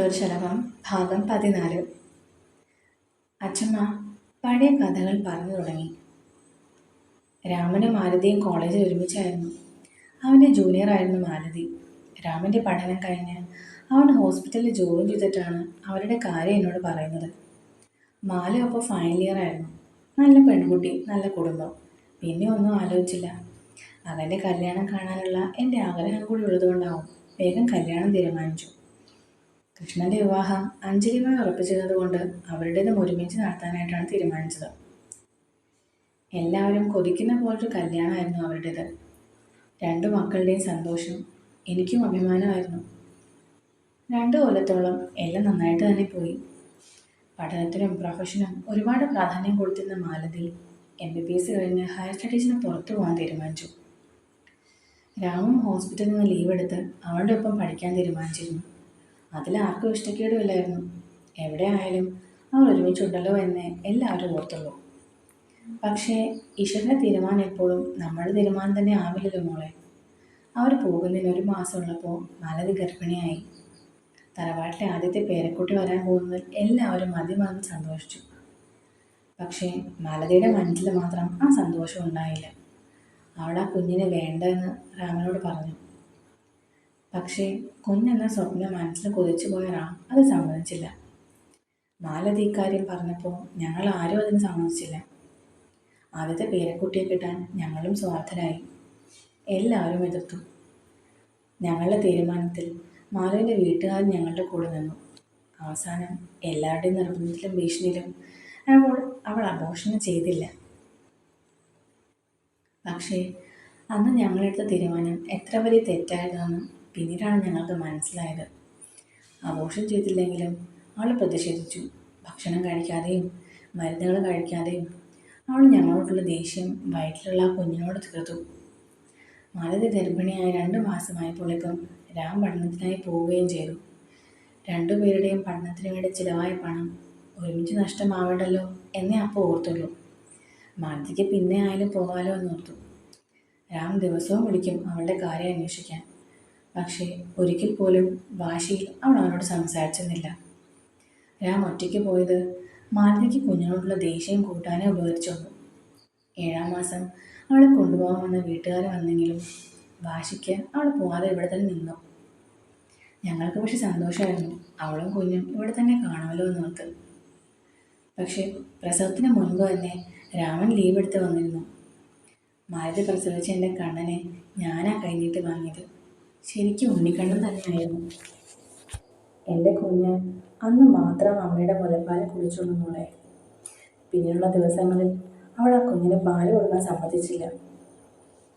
ഒരു ശലഭം ഭാഗം 14. അച്ഛമ്മ പഴയ കഥകൾ പറഞ്ഞു തുടങ്ങി. രാമനും മാലതിയും കോളേജിൽ ഒരുമിച്ചായിരുന്നു. അവൻ്റെ ജൂനിയറായിരുന്നു മാലതി. രാമൻ്റെ പഠനം കഴിഞ്ഞ് അവൻ ഹോസ്പിറ്റലിൽ ജോയിൻ ചെയ്തിട്ടാണ് അവരുടെ കാര്യം എന്നോട് പറയുന്നത്. മാല അപ്പോൾ ഫൈനൽ ഇയർ ആയിരുന്നു. നല്ല പെൺകുട്ടി, നല്ല കുടുംബം. പിന്നെ ഒന്നും ആലോചിച്ചില്ല. അവൻ്റെ കല്യാണം കാണാനുള്ള എൻ്റെ ആഗ്രഹം കൂടി ഉള്ളതുകൊണ്ടാവും വേഗം കല്യാണം തീരുമാനിച്ചു. കൃഷ്ണന്റെ വിവാഹം അഞ്ജലിയുമായി ഉറപ്പിച്ചിരുന്നതുകൊണ്ട് അവരുടേതും ഒരുമിച്ച് നടത്താനായിട്ടാണ് തീരുമാനിച്ചത്. എല്ലാവരും കൊതിക്കുന്ന പോലൊരു കല്യാണമായിരുന്നു അവരുടേത്. 2 മക്കളുടെയും സന്തോഷം എനിക്കും അഭിമാനമായിരുന്നു. 2 കൊല്ലത്തോളം എല്ലാം നന്നായിട്ട് തന്നെ പോയി. പഠനത്തിനും പ്രൊഫഷനും ഒരുപാട് പ്രാധാന്യം കൊടുത്തിരുന്ന മാലതി MBBS കഴിഞ്ഞ് ഹയർ സ്റ്റഡീസിന് പുറത്തു പോകാൻ തീരുമാനിച്ചു. രാമും ഹോസ്പിറ്റലിൽ നിന്ന് ലീവ് എടുത്ത് അവളുടെ ഒപ്പം പഠിക്കാൻ തീരുമാനിച്ചിരുന്നു. അതിലാർക്കും ഇഷ്ടക്കേടുമില്ലായിരുന്നു. എവിടെ ആയാലും അവർ ഒരുമിച്ചുണ്ടല്ലോ എന്നേ എല്ലാവരും ഓർത്തുള്ളൂ. പക്ഷേ ഈശ്വരൻ്റെ തീരുമാനം എപ്പോഴും നമ്മുടെ തീരുമാനം തന്നെ ആവില്ലല്ലോ മോളെ. അവർ പോകുന്നതിന് 1 മാസം ഉള്ളപ്പോൾ മാലതി ഗർഭിണിയായി. തറവാട്ടിലെ ആദ്യത്തെ പേരക്കുട്ടി വരാൻ പോകുന്നതിൽ എല്ലാവരും മതിമറന്ന് സന്തോഷിച്ചു. പക്ഷേ മാലതിയുടെ മനസ്സിൽ മാത്രം ആ സന്തോഷം ഉണ്ടായില്ല. അവൾ ആ കുഞ്ഞിനെ വേണ്ടെന്ന് രാമനോട് പറഞ്ഞു. പക്ഷേ കുഞ്ഞെന്ന സ്വപ്നം മനസ്സിൽ കൊതിച്ചു പോയ റാം അത് സമ്മതിച്ചില്ല. മാലതി ഇക്കാര്യം പറഞ്ഞപ്പോൾ ഞങ്ങൾ ആരും അതിന് സമ്മതിച്ചില്ല. ആദ്യത്തെ പേരക്കുട്ടിയെ കിട്ടാൻ ഞങ്ങളും സ്വാർത്ഥരായി. എല്ലാവരും എതിർത്തു. ഞങ്ങളുടെ തീരുമാനത്തിൽ മാലുവിൻ്റെ വീട്ടുകാർ ഞങ്ങളുടെ കൂടെ നിന്നു. അവസാനം എല്ലാവരുടെയും നിർബന്ധത്തിലും ഭീഷണിയിലും അവൾ അബോർഷൻ ചെയ്തില്ല. പക്ഷേ അന്ന് ഞങ്ങളെടുത്ത തീരുമാനം എത്ര വലിയ തെറ്റായതാണെന്ന് പിന്നീടാണ് ഞങ്ങൾക്ക് മനസ്സിലായത്. അബോർഷൻ ചെയ്തില്ലെങ്കിലും അവൾ പ്രതിഷേധിച്ചു. ഭക്ഷണം കഴിക്കാതെയും മരുന്നുകൾ കഴിക്കാതെയും അവൾ ഞങ്ങളോടുള്ള ദേഷ്യം വയറ്റിലുള്ള ആ കുഞ്ഞിനോട് തീർത്തു. മാലതി ഗർഭിണിയായി 2 മാസമായപ്പോഴേക്കും രാം പഠനത്തിനായി പോവുകയും ചെയ്തു. 2 പേരുടെയും പഠനത്തിന് വേണ്ടി ചിലവായ പണം ഒരുമിച്ച് നഷ്ടമാവേണ്ടല്ലോ എന്നേ അപ്പോൾ ഓർത്തുള്ളൂ. മാലതിക്ക് പിന്നെ ആയാലും പോകാലോ എന്നോർത്തു. രാം ദിവസവും വിളിക്കും അവളുടെ കാര്യം അന്വേഷിക്കാൻ. പക്ഷേ ഒരിക്കൽ പോലും വാശിയിൽ അവൾ അവനോട് സംസാരിച്ചിരുന്നില്ല. രാം ഒറ്റയ്ക്ക് പോയത് മാലതിക്ക് കുഞ്ഞിനോടുള്ള ദേഷ്യം കൂട്ടാനേ ഉപകരിച്ചുള്ളൂ. 7-ാം മാസം അവളെ കൊണ്ടുപോകാമെന്ന വീട്ടുകാർ വന്നെങ്കിലും വാശിക്ക് അവൾ പോകാതെ ഇവിടെ തന്നെ നിന്നു. ഞങ്ങൾക്ക് പക്ഷെ സന്തോഷമായിരുന്നു. അവളും കുഞ്ഞും ഇവിടെ തന്നെ കാണുമല്ലോ എന്നോർത്ത്. പക്ഷേ പ്രസവത്തിന് മുൻപ് തന്നെ രാമൻ ലീവ് എടുത്ത് വന്നിരുന്നു. മാലതി പ്രസവിച്ച എൻ്റെ കണ്ണനെ ഞാനാ കൈനീട്ട് വാങ്ങിയത്. ശരിക്കും ഉണ്ണിക്കണ്ണൻ തന്നെയായിരുന്നു. എൻ്റെ കുഞ്ഞ് അന്ന് മാത്രം അമ്മയുടെ മുലപ്പാൽ കുടിച്ചുള്ളൂ മോളെ. പിന്നീടുള്ള ദിവസങ്ങളിൽ അവൾ ആ കുഞ്ഞിന് പാല് കൊടുക്കാൻ സമ്മതിച്ചില്ല.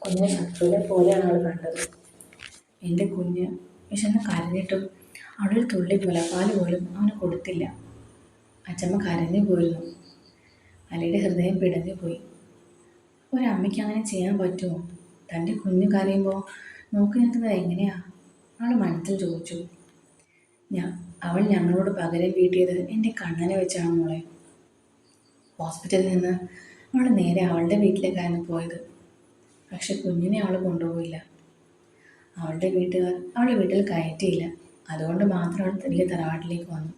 കുഞ്ഞിനെ ശത്രുവിനെ പോലെയാണ് അവൾ കണ്ടത്. എൻ്റെ കുഞ്ഞ് വിശന്ന് കരഞ്ഞിട്ടും അവളൊരു തുള്ളി മുലപ്പാൽ പോലും അവന് കൊടുത്തില്ല. അച്ഛമ്മ കരഞ്ഞു പോയിരുന്നു. അലിയുടെ ഹൃദയം പിടഞ്ഞു പോയി. ഒരമ്മയ്ക്ക് അങ്ങനെ ചെയ്യാൻ പറ്റുമോ? തൻ്റെ കുഞ്ഞ് കരയുമ്പോൾ നോക്കി നിൽക്കുന്നത് എങ്ങനെയാ? അവൾ മനസ്സിൽ ചോദിച്ചു. അവൾ ഞങ്ങളോട് പകരം വീട്ടിയത് എൻ്റെ കണ്ണനെ വെച്ചാണ് മോളെ. ഹോസ്പിറ്റലിൽ നിന്ന് അവൾ നേരെ അവളുടെ വീട്ടിലേക്കായിരുന്നു പോയത്. പക്ഷെ കുഞ്ഞിനെ അവൾ കൊണ്ടുപോയില്ല. അവളുടെ വീട്ടുകാർ അവളെ വീട്ടിൽ കയറ്റിയില്ല. അതുകൊണ്ട് മാത്രം അവൾ തിരികെ തറവാട്ടിലേക്ക് വന്നു.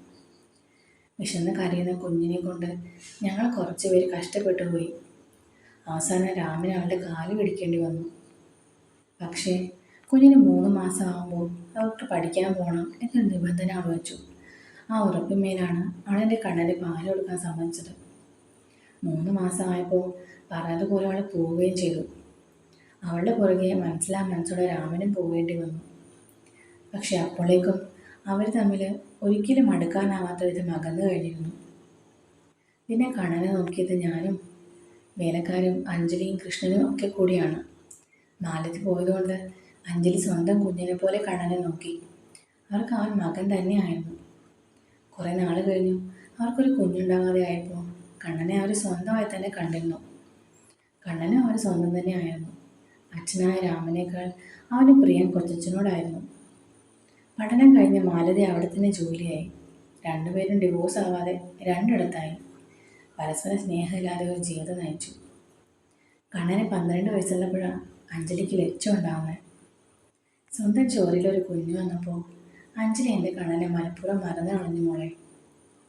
വിശന്ന് കരയുന്ന കുഞ്ഞിനെ കൊണ്ട് ഞങ്ങൾ കുറച്ച് പേര് കഷ്ടപ്പെട്ടു പോയി. അവസാനം രാമന് അവളുടെ കാല് പിടിക്കേണ്ടി വന്നു. പക്ഷേ കുഞ്ഞിന് 3 മാസം ആകുമ്പോൾ അവൾക്ക് പഠിക്കാൻ പോകണം എന്നൊരു നിബന്ധന അവൾ വെച്ചു. ആ ഉറപ്പിന്മേലാണ് അവളെൻ്റെ കണ്ണൻ്റെ പാല് കൊടുക്കാൻ സമ്മതിച്ചത്. 3 മാസമായപ്പോൾ പറഞ്ഞതുപോലെ അവൾ പോവുകയും ചെയ്തു. അവളുടെ പുറകെ മനസ്സോടെ രാമനും പോവേണ്ടി വന്നു. പക്ഷെ അപ്പോഴേക്കും അവർ തമ്മിൽ ഒരിക്കലും അടുക്കാനാവാത്ത വിധം അകന്നു കഴിഞ്ഞിരുന്നു. പിന്നെ കണ്ണനെ നോക്കിയത് ഞാനും വേലക്കാരും അഞ്ജലിയും കൃഷ്ണനും ഒക്കെ കൂടിയാണ്. മാലതി പോയതുകൊണ്ട് അഞ്ജലി സ്വന്തം കുഞ്ഞിനെ പോലെ കണ്ണനെ നോക്കി. അവർക്ക് അവൻ മകൻ തന്നെയായിരുന്നു. കുറേ നാൾ കഴിഞ്ഞു അവർക്കൊരു കുഞ്ഞുണ്ടാകാതെ ആയപ്പോൾ കണ്ണനെ അവർ സ്വന്തമായി തന്നെ കണ്ടിരുന്നു. കണ്ണനും അവർ സ്വന്തം തന്നെയായിരുന്നു. അച്ഛനായ രാമനേക്കാൾ അവന് പ്രിയം കൊച്ചച്ഛനോടായിരുന്നു. പഠനം കഴിഞ്ഞ് മാലതി അവിടെ തന്നെ ജോലിയായി. 2 പേരും ഡിവോഴ്സ് ആവാതെ 2 ഇടത്തായി. പരസ്പരം സ്നേഹമില്ലാതെ ഒരു ജീവിതം നയിച്ചു. കണ്ണന് 12 വയസ്സുള്ളപ്പോഴാണ് അഞ്ജലിക്ക് ലക്ഷ്യം ഉണ്ടാവുന്നത്. സ്വന്തം ചോരയിലൊരു കുഞ്ഞു വന്നപ്പോൾ അഞ്ജലി എൻ്റെ കണ്ണനെ മനഃപൂർവ്വം മറന്നു കളഞ്ഞു മോളെ.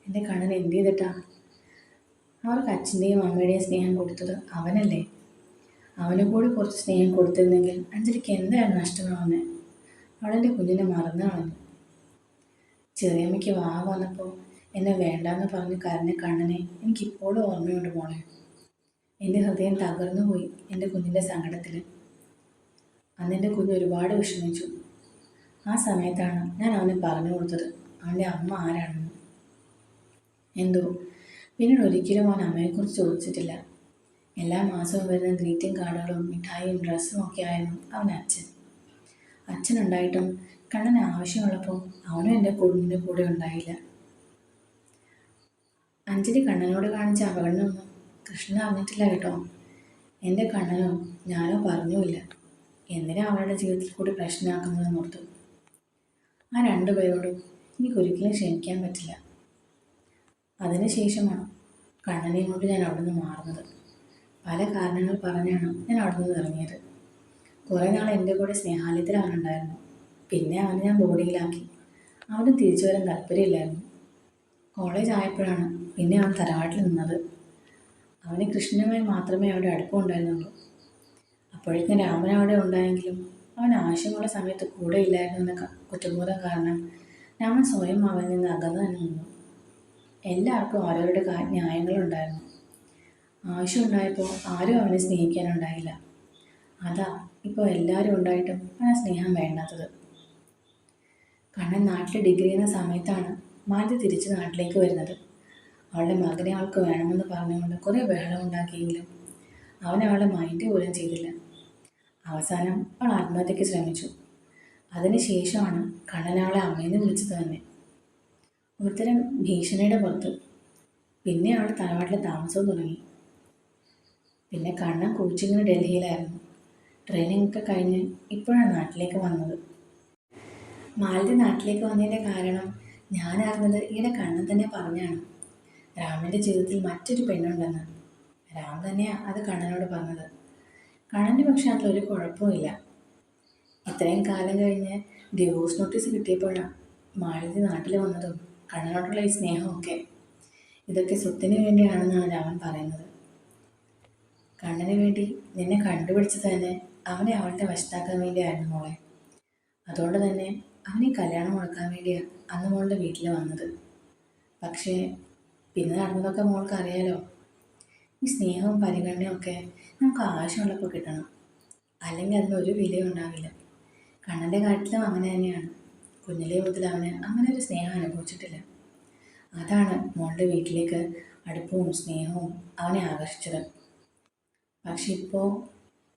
എൻ്റെ കണ്ണൻ എന്ത് ചെയ്തിട്ടാ? അവർക്ക് അച്ഛൻ്റെയും അമ്മയുടെയും സ്നേഹം കൊടുത്തത് അവനല്ലേ? അവന് കൂടി കുറച്ച് സ്നേഹം കൊടുത്തിരുന്നെങ്കിൽ അഞ്ജലിക്ക് എന്തായിരുന്നു നഷ്ടമാവുന്നത്? അവളെൻ്റെ കുഞ്ഞിനെ മറന്നു കളഞ്ഞു. ചെറിയമ്മയ്ക്ക് വന്നപ്പോൾ എന്നെ വേണ്ടാന്ന് പറഞ്ഞ് കരഞ്ഞ കണ്ണനെ എനിക്കിപ്പോഴും ഓർമ്മയുണ്ട് മോളെ. എൻ്റെ ഹൃദയം തകർന്നു പോയി എൻ്റെ കുഞ്ഞിൻ്റെ സങ്കടത്തിൽ. അന്ന് എൻ്റെ കുഞ്ഞ് ഒരുപാട് വിഷമിച്ചു. ആ സമയത്താണ് ഞാൻ അവന് പറഞ്ഞു കൊടുത്തത് അവൻ്റെ അമ്മ ആരാണെന്ന്. എന്തോ പിന്നീട് ഒരിക്കലും അവൻ അമ്മയെക്കുറിച്ച് ചോദിച്ചിട്ടില്ല. എല്ലാ മാസവും വരുന്ന ഗ്രീറ്റിംഗ് കാർഡുകളും മിഠായിയും ഡ്രസ്സും ഒക്കെ ആയിരുന്നു അവൻ അച്ഛനുണ്ടായിട്ടും കണ്ണന് ആവശ്യമുള്ളപ്പോൾ അവനും എൻ്റെ കുഞ്ഞിൻ്റെ കൂടെ ഉണ്ടായില്ല. അഞ്ജലി കണ്ണനോട് കാണിച്ച അവഗണനയൊന്നും കൃഷ്ണൻ അറിഞ്ഞിട്ടില്ല കേട്ടോ. എൻ്റെ കണ്ണനോ ഞാനോ പറഞ്ഞുമില്ല. എന്തിനാ അവളുടെ ജീവിതത്തിൽ കൂടി പ്രശ്നമാക്കുന്നതെന്ന് ഓർത്തു. ആ രണ്ടുപേരോടും എനിക്കൊരിക്കലും ക്ഷമിക്കാൻ പറ്റില്ല. അതിനുശേഷമാണ് കണ്ണനെയും കൊണ്ട് ഞാൻ അവിടെ നിന്ന് മാറുന്നത്. പല കാരണങ്ങൾ പറഞ്ഞാണ് ഞാൻ അവിടെ നിന്ന് ഇറങ്ങിയത്. കുറേ നാൾ എൻ്റെ കൂടെ സ്നേഹാലയത്തിൽ അവനുണ്ടായിരുന്നു. പിന്നെ അവനെ ഞാൻ ബോർഡിങ്ങിലാക്കി. അവന് തിരിച്ചു വരാൻ താല്പര്യമില്ലായിരുന്നു. കോളേജ് ആയപ്പോഴാണ് പിന്നെ അവൻ തറവാട്ടിൽ നിന്നത്. അവന് കൃഷ്ണനുമായി മാത്രമേ അവിടെ അടുപ്പമുണ്ടായിരുന്നുള്ളൂ. അപ്പോഴേക്കും രാമൻ അവിടെ ഉണ്ടായെങ്കിലും അവൻ ആവശ്യമുള്ള സമയത്ത് കൂടെ ഇല്ലായിരുന്നു എന്ന കുറ്റബോധം കാരണം രാമൻ സ്വയം അവനിൽ നിന്ന് അകന്നു തന്നെ നിന്നു. എല്ലാവർക്കും ഓരോരുടെ ന്യായങ്ങളുണ്ടായിരുന്നു. ആവശ്യമുണ്ടായപ്പോൾ ആരും അവനെ സ്നേഹിക്കാനുണ്ടായില്ല. അതാ ഇപ്പോൾ എല്ലാവരും ഉണ്ടായിട്ടും അവൻ ആ സ്നേഹം വേണ്ടാത്തത്. കണ്ണൻ നാട്ടിൽ ഡിഗ്രി ചെയ്യുന്ന സമയത്താണ് മാലതി തിരിച്ച് നാട്ടിലേക്ക് വരുന്നത്. അവളുടെ മകനെ അവൾക്ക് വേണമെന്ന് പറഞ്ഞുകൊണ്ട് കുറേ ബഹളം ഉണ്ടാക്കിയെങ്കിലും അവൻ അവളെ മൈൻഡ് പോലും ചെയ്തില്ല. അവസാനം അവൾ ആത്മഹത്യയ്ക്ക് ശ്രമിച്ചു. അതിനുശേഷമാണ് കണ്ണൻ അവളെ അമ്മയെന്ന് വിളിച്ചത് തന്നെ. ഒരുതരം ഭീഷണിയുടെ പുറത്ത്. പിന്നെ അവൾ തറവാട്ടിൽ താമസവും തുടങ്ങി. പിന്നെ കണ്ണൻ കോച്ചിങ്ങിന് ഡൽഹിയിലായിരുന്നു. ട്രെയിനിങ് ഒക്കെ കഴിഞ്ഞ് ഇപ്പോഴാണ് നാട്ടിലേക്ക് വന്നത്. മാലതി നാട്ടിലേക്ക് വന്നതിൻ്റെ കാരണം ഞാൻ അറിഞ്ഞത് ഈയിടെ കണ്ണൻ തന്നെ പറഞ്ഞാണ്. രാമൻ്റെ ജീവിതത്തിൽ മറ്റൊരു പെണ്ണുണ്ടെന്ന്. രാം തന്നെയാണ് അത് കണ്ണനോട് പറഞ്ഞത്. കണ്ണൻ്റെ പക്ഷെ അതിലൊരു കുഴപ്പമില്ല. ഇത്രയും കാലം കഴിഞ്ഞ് ഡിവോഴ്സ് നോട്ടീസ് കിട്ടിയപ്പോഴാണ് മാലതി നാട്ടിൽ വന്നതും കണ്ണനോടുള്ള ഈ സ്നേഹമൊക്കെ. ഇതൊക്കെ സ്വത്തിന് വേണ്ടിയാണെന്നാണ് രാമൻ പറയുന്നത്. കണ്ണന് വേണ്ടി നിന്നെ കണ്ടുപിടിച്ചത് തന്നെ അവനെ അവളുടെ വശത്താക്കാൻ വേണ്ടിയായിരുന്നു മോളെ. അതുകൊണ്ട് തന്നെ അവനെ കല്യാണം മുടക്കാൻ വേണ്ടിയാണ് അന്ന് മോളുടെ വീട്ടിൽ വന്നത്. പക്ഷേ പിന്നെ നടന്നതൊക്കെ മോൾക്ക് അറിയാലോ. ഈ സ്നേഹവും പരിഗണനയും ഒക്കെ നമുക്ക് ആവശ്യമുള്ളപ്പോൾ കിട്ടണം, അല്ലെങ്കിൽ അതിനൊരു വിലയും ഉണ്ടാവില്ല. കണ്ണൻ്റെ കാര്യത്തിലും അങ്ങനെ തന്നെയാണ്. കുഞ്ഞിലേ മുതൽ അവന് അങ്ങനെ ഒരു സ്നേഹം അനുഭവിച്ചിട്ടില്ല. അതാണ് മോളുടെ വീട്ടിലേക്ക് അടുപ്പവും സ്നേഹവും അവനെ ആകർഷിച്ചത്. പക്ഷെ ഇപ്പോൾ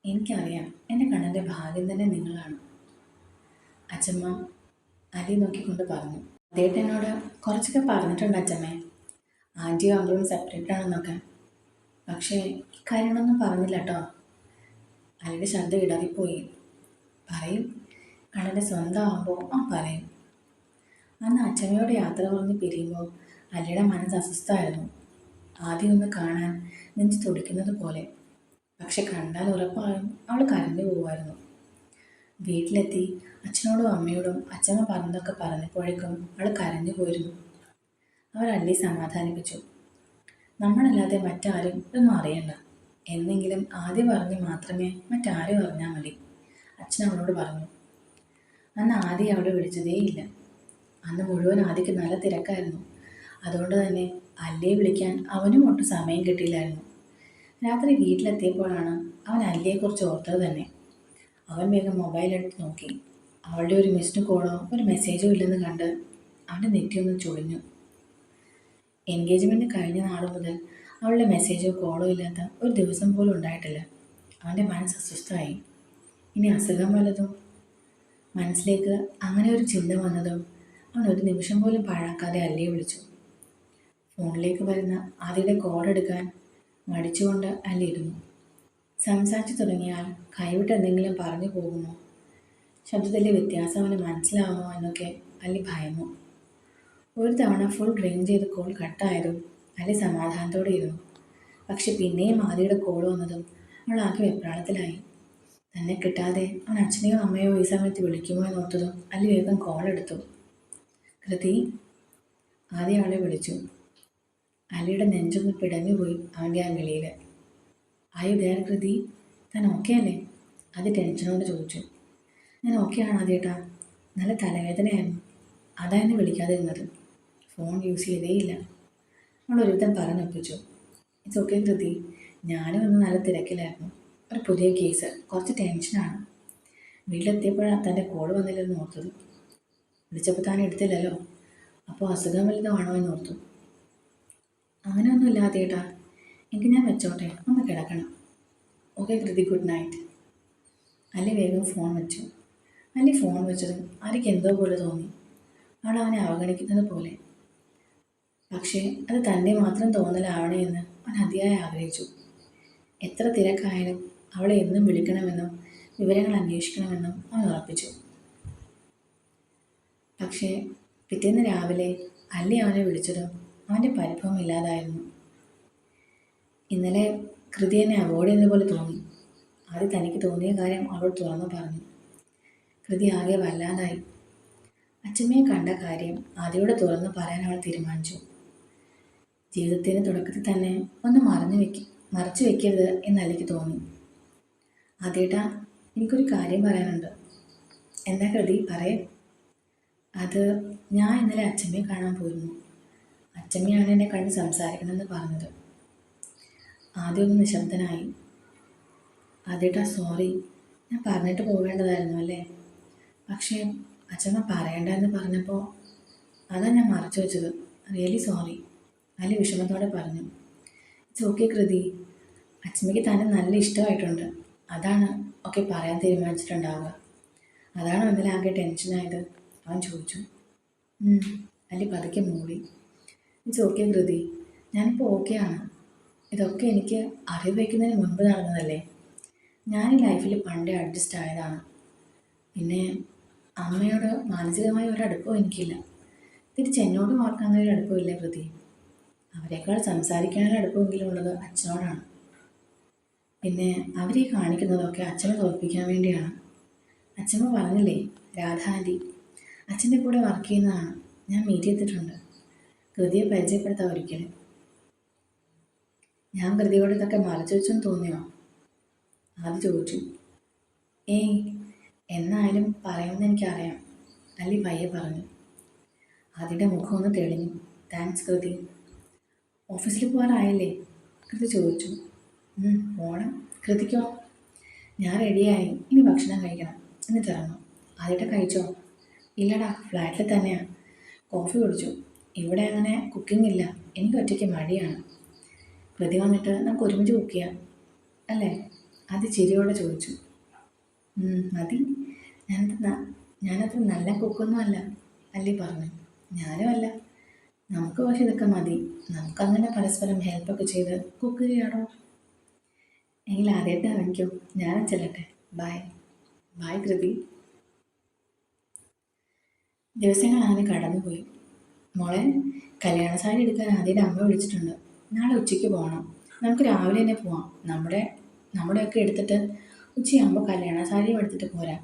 എനിക്കറിയാം എൻ്റെ കണ്ണൻ്റെ ഭാഗ്യം തന്നെ നിങ്ങളാണ്. അച്ഛമ്മ അലി നോക്കിക്കൊണ്ട് പറഞ്ഞു. അദ്ദേഹത്തെ എന്നോട് കുറച്ചൊക്കെ പറഞ്ഞിട്ടുണ്ട് അച്ഛമ്മേ, ആൻറ്റിയും അങ്കിളും സെപ്പറേറ്റ് ആണെന്നൊക്കെ. പക്ഷേ ഇക്കാര്യങ്ങളൊന്നും പറഞ്ഞില്ല കേട്ടോ. അലിയുടെ ശബ്ദം ഇടറിപ്പോയി. പറയും, കണ്ണൻ്റെ സ്വന്തം ആകുമ്പോൾ ആ പറയും. അന്ന് അച്ഛമ്മയോട് യാത്ര പറഞ്ഞ് പിരിയുമ്പോൾ അലിയുടെ മനസ്സ് അസ്വസ്ഥമായിരുന്നു. ആദ്യം ഒന്ന് കാണാൻ നെഞ്ച് തുടിക്കുന്നത് പോലെ. പക്ഷെ കണ്ടാൽ ഉറപ്പായും അവൾ കരഞ്ഞു പോകുമായിരുന്നു. വീട്ടിലെത്തി അച്ഛനോടും അമ്മയോടും അച്ഛമ്മ പറഞ്ഞതൊക്കെ പറഞ്ഞപ്പോഴേക്കും അവൾ കരഞ്ഞു പോയിരുന്നു. അവർ അല്ലി സമാധാനിപ്പിച്ചു. നമ്മളല്ലാതെ മറ്റാരും ഇതൊന്നും അറിയണ്ട. എന്നെങ്കിലും ആദ്യം പറഞ്ഞ് മാത്രമേ മറ്റാരും അറിഞ്ഞാൽ മതി, അച്ഛൻ അവളോട് പറഞ്ഞു. അന്ന് ആദ്യം അവളെ വിളിച്ചതേയില്ല. അന്ന് മുഴുവൻ ആദ്യക്ക് നല്ല തിരക്കായിരുന്നു. അതുകൊണ്ട് തന്നെ അല്ലിയെ വിളിക്കാൻ അവനും ഒട്ടും സമയം കിട്ടിയില്ലായിരുന്നു. രാത്രി വീട്ടിലെത്തിയപ്പോഴാണ് അവൻ അല്ലിയെക്കുറിച്ച് ഓർത്തത് തന്നെ. അവൻ വേഗം മൊബൈൽ എടുത്ത് നോക്കി. അവളുടെ ഒരു മിസ്ഡ് കോളോ ഒരു മെസ്സേജോ ഇല്ലെന്ന് കണ്ട് അവൻ്റെ നെറ്റിയൊന്ന് ചൊളിഞ്ഞു. എൻഗേജ്മെൻറ്റ് കഴിഞ്ഞ നാൾ മുതൽ അവളുടെ മെസ്സേജോ കോളോ ഇല്ലാത്ത ഒരു ദിവസം പോലും ഉണ്ടായിട്ടില്ല. അവൻ്റെ മനസ്സ് അസ്വസ്ഥമായി. ഇനി അസുഖം വല്ലതും മനസ്സിലേക്ക് അങ്ങനെ ഒരു ചിന്ത വന്നതും അവൻ ഒരു നിമിഷം പോലും പാഴാക്കാതെ അല്ലിയെ വിളിച്ചു. ഫോണിലേക്ക് വരുന്ന ആദ്യയുടെ കോൾ എടുക്കാൻ മടിച്ചുകൊണ്ട് അല്ലി ഇരുന്നു. സംസാരിച്ചു തുടങ്ങിയാൽ കൈവിട്ട് എന്തെങ്കിലും പറഞ്ഞു പോകുമോ, ശബ്ദത്തിലെ വ്യത്യാസം അവന് മനസ്സിലാവുമോ എന്നൊക്കെ അല്ലി ഭയന്നു. ഒരു തവണ ഫുൾ ഡ്രെയിൻ ചെയ്ത് കോൾ കട്ടായതും അല്ലി സമാധാനത്തോടെ ഇരുന്നു. പക്ഷെ പിന്നെയും ആദ്യയുടെ കോൾ വന്നതും അവൾ ആകെ വെപ്രാളത്തിലായി. തന്നെ കിട്ടാതെ അവൻ അച്ഛനെയോ അമ്മയോ ഈ സമയത്ത് വിളിക്കുമോ എന്നോർത്തതും അല്ലി വേഗം കോൾ എടുത്തു. കൃതി, ആദ്യം അവളെ വിളിച്ചു. അലിയുടെ നെഞ്ചൊന്ന് പിടഞ്ഞുപോയി അവൻ്റെ ആ വിളിയിൽ. ആയു ദേർ കൃതി, താൻ ഓക്കെ അല്ലേ? അത് ടെൻഷനോട് ചോദിച്ചു. ഞാൻ ഓക്കെയാണ് ആദ്യേട്ടാ, നല്ല തലവേദനയായിരുന്നു, അതായിരുന്നു വിളിക്കാതിരുന്നത്. Phone use ചെയ്തേയില്ല. അവൾ ഒരുവിധം പറഞ്ഞൊപ്പിച്ചു. ഇറ്റ്സ് ഓക്കെ കൃതി, ഞാനും ഇന്ന് നല്ല തിരക്കിലായിരുന്നു. ഒരു പുതിയ കേസ്, കുറച്ച് ടെൻഷനാണ്. വീട്ടിലെത്തിയപ്പോഴാണ് തൻ്റെ കോൾ വന്നില്ലെന്ന് ഓർത്തത്. വിളിച്ചപ്പോൾ താൻ എടുത്തില്ലല്ലോ, അപ്പോൾ അസുഖം വലുതാണോ എന്ന് ഓർത്തു. അങ്ങനെയൊന്നും ഇല്ലാതേട്ടാ, എനിക്ക് ഞാൻ വെച്ചോട്ടെ, ഒന്ന് കിടക്കണം. ഓക്കെ കൃതി, ഗുഡ് നൈറ്റ്. അല്ലി വേഗം ഫോൺ വെച്ചു. അല്ലി ഫോൺ വെച്ചതും ആര്യയ്ക്ക് എന്തോ പോലെ തോന്നി. അവൾ അവനെ അവഗണിക്കുന്നത് പോലെ. പക്ഷേ അത് തൻ്റെ മാത്രം തോന്നലാവണേ എന്ന് അവൻ അതിയായി ആഗ്രഹിച്ചു. എത്ര തിരക്കായാലും അവളെ എന്നും വിളിക്കണമെന്നും വിവരങ്ങൾ അന്വേഷിക്കണമെന്നും അവൻ ഉറപ്പിച്ചു. പക്ഷേ പിറ്റേന്ന് രാവിലെ അല്ലി അവനെ വിളിച്ചതും അവൻ്റെ പരിഭവം ഇല്ലാതായിരുന്നു. ഇന്നലെ കൃതി എന്നെ അവോയ്ഡ് ചെയ്യുന്നതുപോലെ തോന്നി. ആദ്യം തനിക്ക് തോന്നിയ കാര്യം അവൾ തുറന്നു പറഞ്ഞു. കൃതി ആകെ വല്ലാതായി. അച്ഛമ്മയെ കണ്ട കാര്യം ആദ്യയോടെ തുറന്നു പറയാൻ അവൾ തീരുമാനിച്ചു. ജീവിതത്തിൻ്റെ തുടക്കത്തിൽ തന്നെ ഒന്ന് മറച്ചു വെക്കരുത് എന്ന് അലിക്ക് തോന്നി. ആദ്യേട്ടാ, എനിക്കൊരു കാര്യം പറയാനുണ്ട്. എന്താ കൃതി, പറയേ. അത്, ഞാൻ ഇന്നലെ അച്ഛമ്മയെ കാണാൻ പോയിരുന്നു. അച്ഛമ്മയാണ് എന്നെ കണ്ട് സംസാരിക്കണമെന്ന് പറഞ്ഞത്. ആദ്യം ഒന്ന് നിശബ്ദനായി. ആദ്യേട്ടാ സോറി, ഞാൻ പറഞ്ഞിട്ട് പോവേണ്ടതായിരുന്നു അല്ലേ. പക്ഷേ അച്ഛമ്മ പറയണ്ടെന്ന് പറഞ്ഞപ്പോൾ അതാ ഞാൻ മറച്ചു വെച്ചത്. റിയലി സോറി, അലി വിഷമത്തോടെ പറഞ്ഞു. ഇറ്റ്സ് ഓക്കെ കൃതി, അച്ഛമ്മയ്ക്ക് തന്നെ നല്ല ഇഷ്ടമായിട്ടുണ്ട്. അതാണ് ഒക്കെ പറയാൻ തീരുമാനിച്ചിട്ടുണ്ടാവുക. അതാണോ ഇന്നലെ ആകെ ടെൻഷനായത്? അവൻ ചോദിച്ചു. അലി പതുക്കെ മൂടി. ഇറ്റ്സ് ഓക്കെ കൃതി, ഞാനിപ്പോൾ ഓക്കെയാണ്. ഇതൊക്കെ എനിക്ക് അറിവ് വയ്ക്കുന്നതിന് മുൻപ് നടന്നതല്ലേ. ഞാൻ ഈ ലൈഫിൽ പണ്ടേ അഡ്ജസ്റ്റ് ആയതാണ്. പിന്നെ അമ്മയോട് മാനസികമായ ഒരടുപ്പവും എനിക്കില്ല. തിരിച്ച് എന്നോടും അവർക്ക് അങ്ങനെ ഒരു അടുപ്പമില്ല കൃതി. അവരെക്കാൾ സംസാരിക്കാനുള്ള അടുപ്പമെങ്കിലും ഉള്ളത് അച്ഛനോടാണ്. പിന്നെ അവരീ കാണിക്കുന്നതൊക്കെ അച്ഛനെ തോൽപ്പിക്കാൻ വേണ്ടിയാണ്. അച്ഛമ്മ പറഞ്ഞില്ലേ, രാധ ആൻറ്റി അച്ഛൻ്റെ കൂടെ വർക്ക് ചെയ്യുന്നതാണ്. ഞാൻ മീറ്റ് ചെയ്തിട്ടുണ്ട്. കൃതിയെ പരിചയപ്പെടുത്താം ഒരിക്കലും. ഞാൻ കൃതിയോട് ഇതൊക്കെ മറച്ചു വെച്ചെന്ന് തോന്നിയോ? ആദ്യം ചോദിച്ചു. ഏയ്, എന്നായാലും പറയുമെന്ന് എനിക്കറിയാം, അല്ലി പയ്യെ പറഞ്ഞു. ആദ്യയുടെ മുഖം ഒന്ന് തെളിഞ്ഞു. താങ്ക്സ് കൃതി. ഓഫീസിൽ പോകാറായില്ലേ? കൃതി ചോദിച്ചു. പോണം. കൃതിക്കോ? ഞാൻ റെഡിയായി, ഇനി ഭക്ഷണം കഴിക്കണം. എന്നിട്ട് ഇറങ്ങും. ആദ്യമായിട്ട് കഴിച്ചോ? ഇല്ലടാ, ഫ്ലാറ്റിൽ തന്നെയാണ്. കോഫി കുടിച്ചു. ഇവിടെ അങ്ങനെ കുക്കിംഗ് ഇല്ല, എനിക്ക് ഒറ്റയ്ക്ക് മടിയാണ്. കൃതി വന്നിട്ട് നമുക്ക് ഒരുമിച്ച് കുക്ക് ചെയ്യാം അല്ലേ? അത് ചിരിയോടെ ചോദിച്ചു. മതി, ഞാനത്ര നല്ല കുക്കൊന്നും അല്ല, അല്ലി പറഞ്ഞു. ഞാനും അല്ല. നമുക്ക് പക്ഷെ ഇതൊക്കെ മതി. നമുക്കങ്ങനെ പരസ്പരം ഹെൽപ്പൊക്കെ ചെയ്ത് കുക്ക് ചെയ്യാടോ. എങ്കിൽ ആദ്യമായിട്ട് ഇറങ്ങിക്കോ, ഞാനും ചെല്ലട്ടെ. ബൈ. ബൈ കൃതി. ദിവസങ്ങൾ അങ്ങനെ കടന്നുപോയി. മോളെ, കല്യാണ സാരി എടുക്കാൻ ആദ്യയുടെ അമ്മ വിളിച്ചിട്ടുണ്ട്. നാളെ ഉച്ചയ്ക്ക് പോകണം. നമുക്ക് രാവിലെ തന്നെ പോവാം. നമ്മുടെയൊക്കെ എടുത്തിട്ട് ഉച്ചയാകുമ്പോൾ കല്യാണ സാരിയും എടുത്തിട്ട് പോരാം.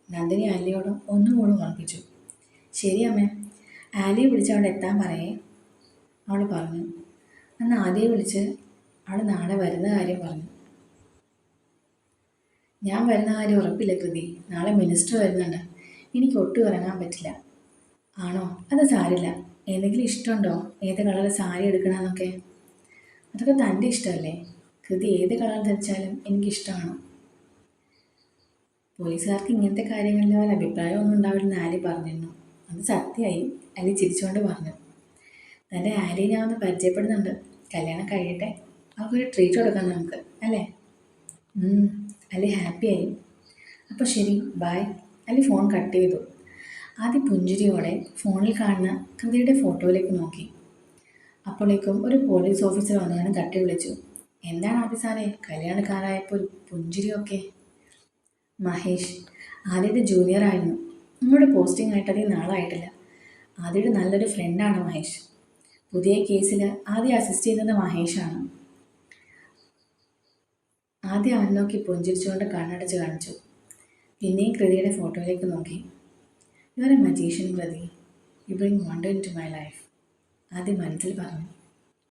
നന്ദിനി ആലിയോടും ഒന്നുകൂടി ഓർമ്മിപ്പിച്ചു. ശരി അമ്മേ, ആലിയെ വിളിച്ച് അവിടെ എത്താൻ പറയേ, അവൾ പറഞ്ഞു. അന്ന് ആദ്യം വിളിച്ച് അവൾ നാളെ വരുന്ന കാര്യം പറഞ്ഞു. ഞാൻ വരുന്ന കാര്യം ഉറപ്പില്ല കൃതി. നാളെ മിനിസ്റ്റർ വരുന്നുണ്ട്. എനിക്ക് ഒട്ടും ഇറങ്ങാൻ പറ്റില്ല. ആണോ? അത് സാരില്ല. എന്തെങ്കിലും ഇഷ്ടമുണ്ടോ, ഏത് കളർ സാരി എടുക്കണമെന്നൊക്കെ? അതൊക്കെ തൻ്റെ ഇഷ്ടമല്ലേ. കൃതി ഏത് കളർ ധരിച്ചാലും എനിക്കിഷ്ടമാണ്. പോലീസുകാർക്ക് ഇങ്ങനത്തെ കാര്യങ്ങളിൽ ഒരു അഭിപ്രായമൊന്നും ഉണ്ടാവില്ലെന്ന് ആലി പറഞ്ഞിരുന്നു. അത് സത്യമായി, അലി ചിരിച്ചുകൊണ്ട് പറഞ്ഞു. തൻ്റെ ആലിയെ ഞാൻ ഒന്ന് പരിചയപ്പെടുന്നുണ്ട്. കല്യാണം കഴിയട്ടെ, അവർക്കൊരു ട്രീറ്റ് കൊടുക്കാം നമുക്ക് അല്ലേ? അലി ഹാപ്പിയായി. അപ്പോൾ ശരി, ബായ്. അലി ഫോൺ കട്ട് ചെയ്തു. ആദ്യം പുഞ്ചിരിയോടെ ഫോണിൽ കാണുന്ന കൃതിയുടെ ഫോട്ടോയിലേക്ക് നോക്കി. അപ്പോഴേക്കും ഒരു പോലീസ് ഓഫീസർ വന്നവനെ തട്ടി വിളിച്ചു. എന്താണ് ആദ്യ സാറേ, കല്യാണക്കാരായപ്പോൾ പുഞ്ചിരിയൊക്കെ? മഹേഷ്, ആദ്യയുടെ ജൂനിയർ ആയിരുന്നു. നിങ്ങളുടെ പോസ്റ്റിംഗ് ആയിട്ട് അധികം നാളായിട്ടില്ല. ആദ്യയുടെ നല്ലൊരു ഫ്രണ്ടാണ് മഹേഷ്. പുതിയ കേസിൽ ആദ്യം അസിസ്റ്റ് ചെയ്യുന്നത് മഹേഷാണ്. ആദ്യം അവൻ നോക്കി പുഞ്ചിരിച്ചുകൊണ്ട് കണ്ണടച്ച് കാണിച്ചു. പിന്നെയും കൃതിയുടെ ഫോട്ടോയിലേക്ക് നോക്കി. You are a magician Kriti. You bring wonder into my life. ആദ്യം മനസ്സിൽ പറഞ്ഞു.